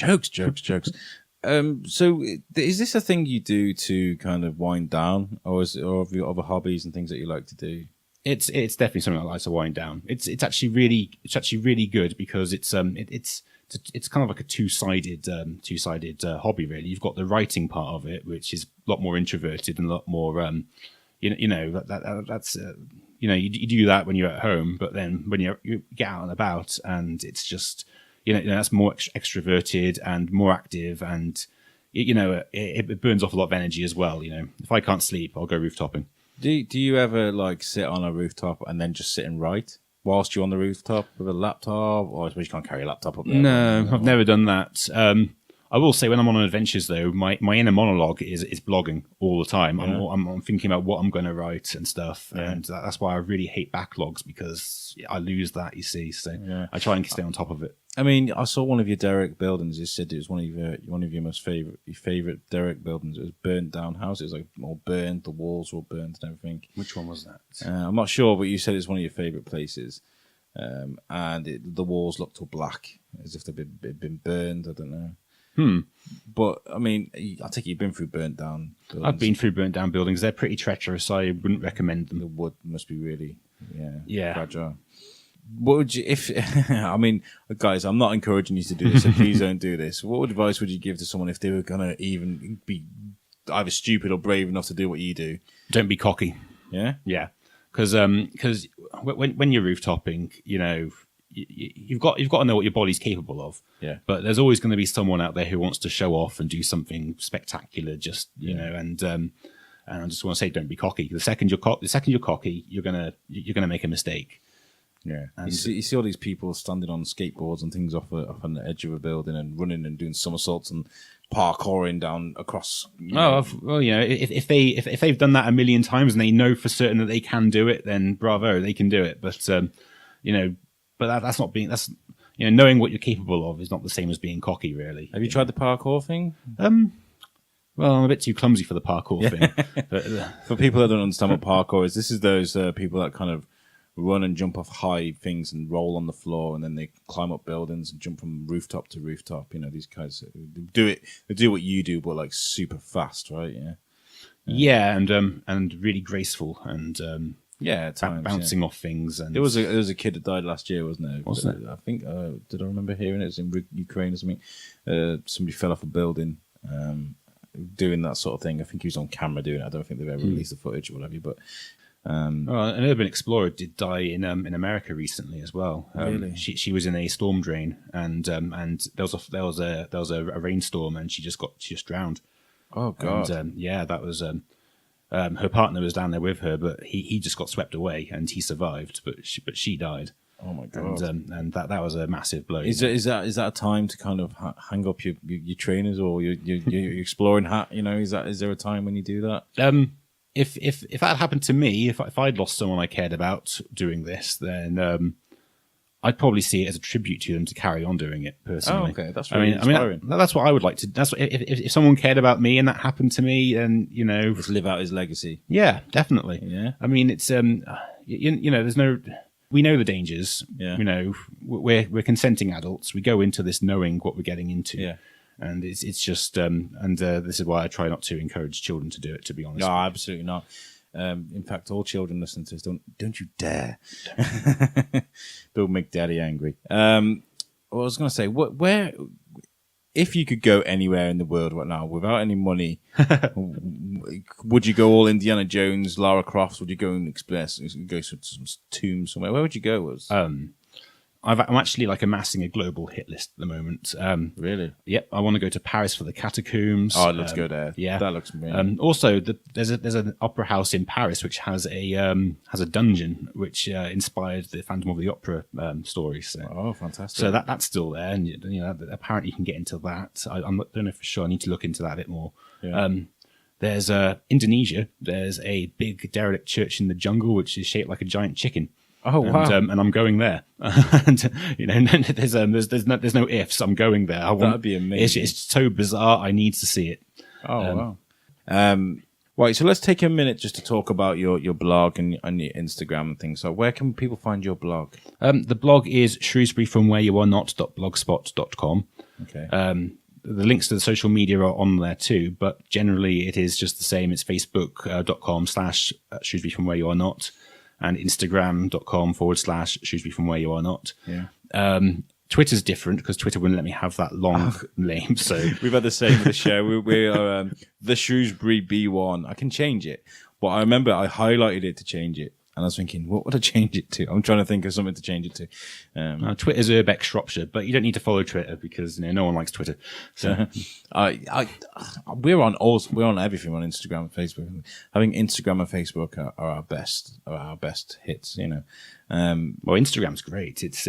C: So is this a thing you do to kind of wind down, or have you other hobbies and things that you like to do?
B: It's definitely something I like to wind down. It's actually really good because it's kind of like a two-sided hobby really. You've got the writing part of it, which is a lot more introverted and a lot more that's you do that when you're at home, but then when you get out and about, and it's just that's more extroverted and more active, and it burns off a lot of energy as well. If I can't sleep, I'll go rooftoping.
C: Do you ever like sit on a rooftop and then just sit and write whilst you're on the rooftop with a laptop? Or I suppose you can't carry a laptop up there.
B: No, I've never done that. I will say when I'm on adventures though, my inner monologue is blogging all the time.
C: Yeah.
B: I'm thinking about what I'm going to write and stuff, and that's why I really hate backlogs, because I lose that. You see, so I try and stay on top of it.
C: I mean, I saw one of your derelict buildings. You said it was one of your most favorite derelict buildings. It was burnt down house. It was like all burned. The walls were all burnt and everything.
B: Which one was that?
C: I'm not sure, but you said it's one of your favorite places. And the walls looked all black, as if they'd been burned. I don't know. But I mean, I take it you've been through burnt down buildings.
B: I've been through burnt down buildings. They're pretty treacherous. I wouldn't recommend them.
C: The wood must be really
B: Yeah.
C: fragile. What would you, if, I mean, guys, I'm not encouraging you to do this, so please don't do this. What advice would you give to someone if they were going to even be either stupid or brave enough to do what you do?
B: Don't be cocky.
C: Yeah?
B: Yeah. Because when you're rooftopping, you've got to know what your body's capable of.
C: Yeah.
B: But there's always going to be someone out there who wants to show off and do something spectacular, and I just want to say, don't be cocky. The second you're cocky, you're gonna make a mistake.
C: Yeah,
B: and
C: you see all these people standing on skateboards and things off on the edge of a building and running and doing somersaults and parkouring down across.
B: If they've done that a million times and they know for certain that they can do it, then bravo, they can do it. But that's not being knowing what you're capable of is not the same as being cocky, really.
C: Have you tried the parkour thing?
B: Well, I'm a bit too clumsy for the parkour thing. But,
C: for people that don't understand what parkour is, this is those people that kind of run and jump off high things and roll on the floor, and then they climb up buildings and jump from rooftop to rooftop. These guys they do what you do, but like super fast, right?
B: Yeah, and really graceful and
C: at times,
B: bouncing off things. And
C: there was a kid that died last year, wasn't there?
B: Wasn't it?
C: I think did I remember hearing it? It was in Ukraine or something. Somebody fell off a building. Doing that sort of thing. I think he was on camera doing it. I don't think they've ever released the footage or whatever, but
B: an urban explorer did die in America recently as well.
C: Really?
B: She was in a storm drain, and there was a rainstorm, and she just drowned.
C: Oh God!
B: And, that was her partner was down there with her, but he just got swept away, and he survived, but she died.
C: Oh my God!
B: And that was a massive blow.
C: Is that a time to kind of hang up your trainers or your exploring hat? Is there a time when you do that?
B: If that happened to me, if I'd lost someone I cared about doing this, then I'd probably see it as a tribute to them to carry on doing it personally.
C: Oh, okay, that's really inspiring.
B: That's what I would like to. That's what, if someone cared about me and that happened to me, then
C: just live out his legacy.
B: Yeah, definitely.
C: Yeah,
B: I mean, it's there's no. We know the dangers.
C: Yeah.
B: We're consenting adults. We go into this knowing what we're getting into.
C: Yeah.
B: And it's just this is why I try not to encourage children to do it, to be honest.
C: No, absolutely not. In fact, all children listening to this, don't you dare. Don't make daddy angry. What I was going to say, where, if you could go anywhere in the world right now without any money, would you go all Indiana Jones, Lara Croft? Would you go and go to some tomb somewhere? Where would you go?
B: I'm actually amassing a global hit list at the moment.
C: Really?
B: Yep. I want to go to Paris for the catacombs.
C: Oh, I'd love to go there.
B: Yeah,
C: that looks amazing.
B: Also, there's an opera house in Paris which has a dungeon which inspired the Phantom of the Opera story. So,
C: oh, fantastic!
B: So that's still there, and apparently you can get into that. I don't know for sure. I need to look into that a bit more.
C: Yeah.
B: There's Indonesia. There's a big derelict church in the jungle which is shaped like a giant chicken.
C: Oh, wow.
B: And I'm going there. And you know, there's no ifs. I'm going there.
C: That'd be amazing.
B: It's so bizarre. I need to see it.
C: Oh, wow. Right, so let's take a minute just to talk about your blog and your Instagram and things. So where can people find your blog?
B: The blog is shrewsburyfromwhereyouarenot.blogspot.com.
C: Okay.
B: The links to the social media are on there too, but generally it is just the same. It's facebook.com/shrewsburyfromwhereyouarenot and instagram.com/shrewsburyfromwhereyouarenot.
C: Yeah.
B: Twitter's different because Twitter wouldn't let me have that long name. So
C: we've had the same with the show. We are the Shrewsbury B1. I can change it, but I remember I highlighted it to change it. And I was thinking, what would I change it to? I'm trying to think of something to change it to.
B: Twitter's Urbex Shropshire, but you don't need to follow Twitter because no one likes Twitter. So
C: we're on everything on Instagram and Facebook. Having Instagram and Facebook are our best hits. You know.
B: Well, Instagram's great. It's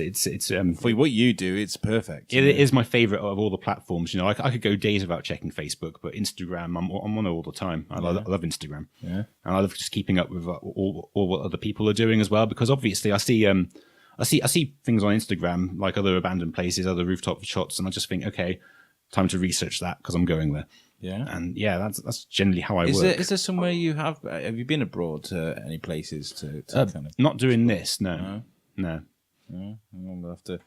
C: for what you do, it's perfect.
B: It is my favorite of all the platforms. You know, I could go days without checking Facebook, but Instagram, I'm on it all the time. I love Instagram.
C: Yeah,
B: and I love just keeping up with all what other people are doing as well. Because obviously, I see things on Instagram like other abandoned places, other rooftop shots, and I just think, okay, time to research that because I'm going there.
C: Yeah,
B: and that's generally how I work.
C: Is there somewhere you have you been abroad to any places to kind of?
B: Not doing this, no.
C: We'll have to.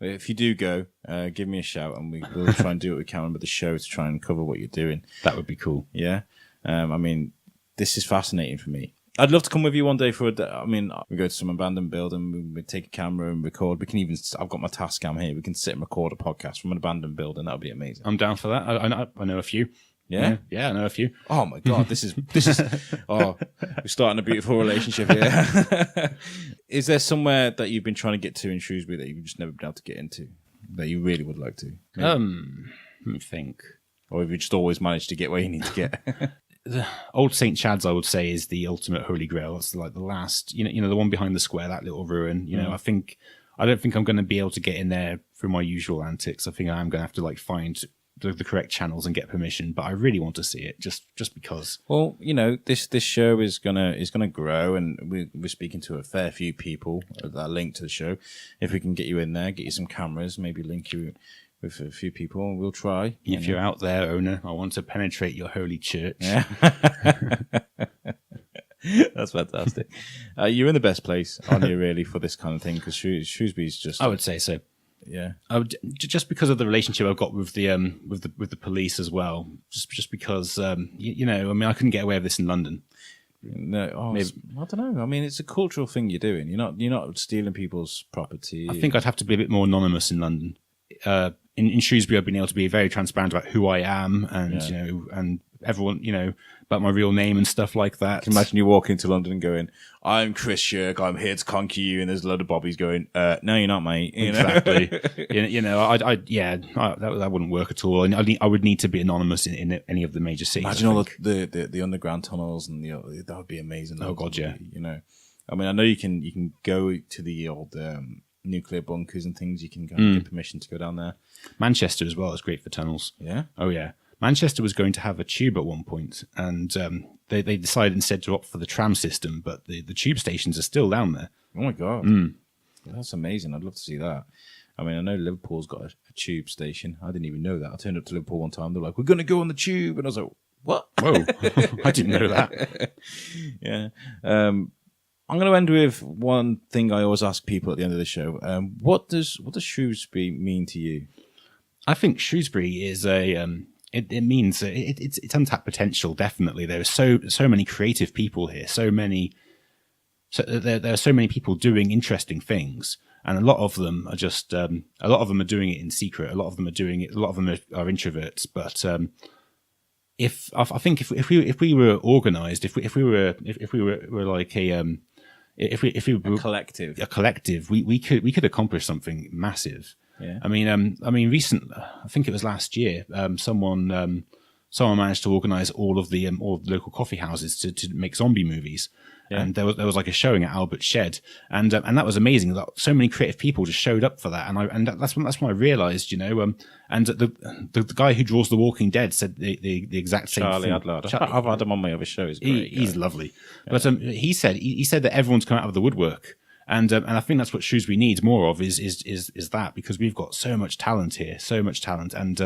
C: If you do go, give me a shout, and we'll try and do what we can with the show to try and cover what you're doing.
B: That would be cool.
C: Yeah, I mean, this is fascinating for me. I'd love to come with you one day for a day. I mean, we go to some abandoned building, we take a camera and record. We can even, I've got my task cam here. We can sit and record a podcast from an abandoned building. That would be amazing.
B: I'm down for that. I know a few.
C: Yeah?
B: Yeah, I know a few.
C: Oh my God, this is, we're starting a beautiful relationship here. Is there somewhere that you've been trying to get to in Shrewsbury that you've just never been able to get into that you really would like to? Maybe?
B: Let me think.
C: Or have you just always managed to get where you need to get?
B: The Old St. Chad's, I would say, is the ultimate holy grail. It's like the last, you know, the one behind the square, that little ruin. You know, I don't think I'm going to be able to get in there through my usual antics. I think I'm going to have to find the correct channels and get permission. But I really want to see it, just because.
C: Well, you know, this show is gonna grow, and we're speaking to a fair few people that are linked to the show. If we can get you in there, get you some cameras, maybe link you with a few people, and we'll try.
B: If you're out there, owner, I want to penetrate your holy church.
C: Yeah. That's fantastic. You're in the best place, aren't you, really, for this kind of thing? Because Shrewsbury's just...
B: I would say so.
C: Yeah.
B: Just because of the relationship I've got with the police as well. Just because, you know, I mean, I couldn't get away with this in London.
C: No, I don't know. I mean, it's a cultural thing you're doing. You're not stealing people's property.
B: I think I'd have to be a bit more anonymous in London. In Shrewsbury, I've been able to be very transparent about who I am, and you know, and everyone, you know, about my real name and stuff like that.
C: I can imagine you walk into London and going, "I'm Chris Schurke. I'm here to conquer you," and there's a load of bobbies going, "No, you're not, mate." You know?
B: Exactly. you know, that wouldn't work at all. And I would need to be anonymous in any of the major cities.
C: Imagine all the underground tunnels, and that would be amazing.
B: Oh God, yeah.
C: You know, I mean, I know you can go to the old nuclear bunkers and things. You can go and get permission to go down there.
B: Manchester as well is great for tunnels.
C: Yeah.
B: Oh yeah. Manchester was going to have a tube at one point, and they decided instead to opt for the tram system, but the tube stations are still down there.
C: Oh my God. That's amazing. I'd love to see that. I mean, I know Liverpool's got a tube station. I didn't even know that. I turned up to Liverpool one time. They're like, "We're going to go on the tube." And I was like, "What?"
B: Whoa. I didn't know that.
C: Yeah. I'm going to end with one thing I always ask people at the end of the show. What does Shrewsbury mean to you?
B: I think Shrewsbury is it means it's untapped potential. Definitely, there are so many creative people here. There are so many people doing interesting things, and a lot of them are just a lot of them are doing it in secret. A lot of them are doing it. A lot of them are introverts. But I think if we were organized, if we were like if we were
C: a collective,
B: we could accomplish something massive.
C: Yeah.
B: I mean, I think it was last year. Someone managed to organize all of the local coffee houses to make zombie movies. Yeah. And there was like a showing at Albert Shed, and that was amazing. That so many creative people just showed up for that, and that's when I realized, you know, and the guy who draws The Walking Dead said the exact same
C: Charlie
B: thing.
C: Adler. I've had him on my other show. He's great.
B: He's lovely, yeah. But he said that everyone's come out of the woodwork. And I think that's what Shrewsbury needs more of is that, because we've got so much talent here, and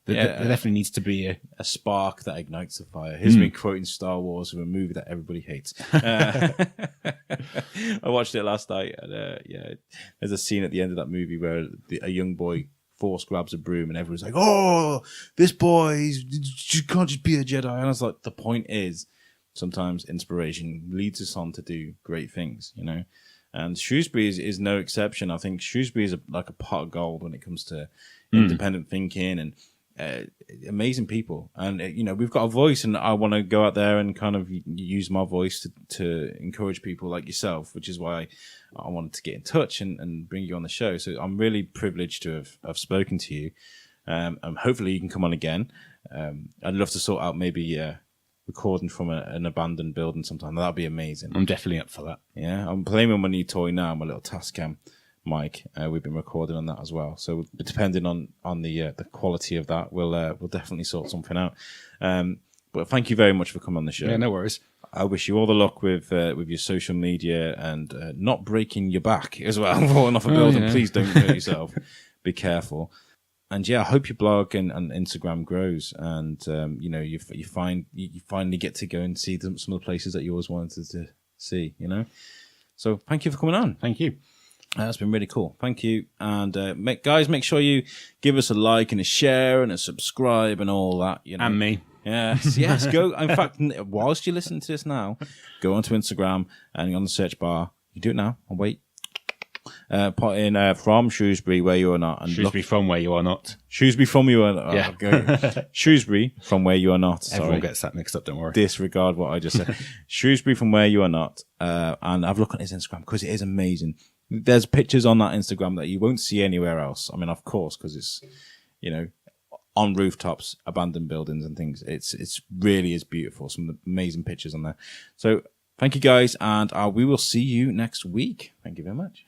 B: there definitely needs to be
C: a spark that ignites the fire. Here's me quoting Star Wars from a movie that everybody hates. I watched it last night, and there's a scene at the end of that movie where a young boy force grabs a broom, and everyone's like, "Oh, this boy, he can't just be a Jedi." And I was like, the point is, sometimes inspiration leads us on to do great things, you know. And Shrewsbury is no exception. I think Shrewsbury is like a pot of gold when it comes to independent thinking and amazing people. And, you know, we've got a voice, and I want to go out there and kind of use my voice to encourage people like yourself, which is why I wanted to get in touch and bring you on the show. So I'm really privileged to have spoken to you. And hopefully you can come on again. I'd love to sort out maybe recording from an abandoned building sometime. That'd be amazing.
B: I'm definitely up for that.
C: Yeah, I'm playing with my new toy now, my little Tascam mic. We've been recording on that as well. So depending on the quality of that, we'll definitely sort something out. But thank you very much for coming on the show.
B: Yeah, no worries.
C: I wish you all the luck with your social media and not breaking your back as well, falling off a building. Yeah. Please don't hurt yourself. Be careful. And yeah, I hope your blog and Instagram grows, and you know, you finally get to go and see some of the places that you always wanted to see. You know, so thank you for coming on.
B: Thank you.
C: That's been really cool. Thank you. And guys, make sure you give us a like and a share and a subscribe and all that. You know,
B: and me.
C: Yes. Go. In fact, whilst you listen to this now, go onto Instagram and on the search bar. You do it now. I'll wait. Put in from Shrewsbury, where you are not. And
B: Shrewsbury from where you are not.
C: Shrewsbury from you are not.
B: Yeah.
C: Okay. Shrewsbury from where you are not. Sorry.
B: Everyone gets that mixed up, don't worry.
C: Disregard what I just said. Shrewsbury from where you are not. And have a look on his Instagram, because it is amazing. There's pictures on that Instagram that you won't see anywhere else. I mean, of course, because it's, you know, on rooftops, abandoned buildings and things. It's really is beautiful. Some amazing pictures on there. So thank you guys, and we will see you next week. Thank you very much.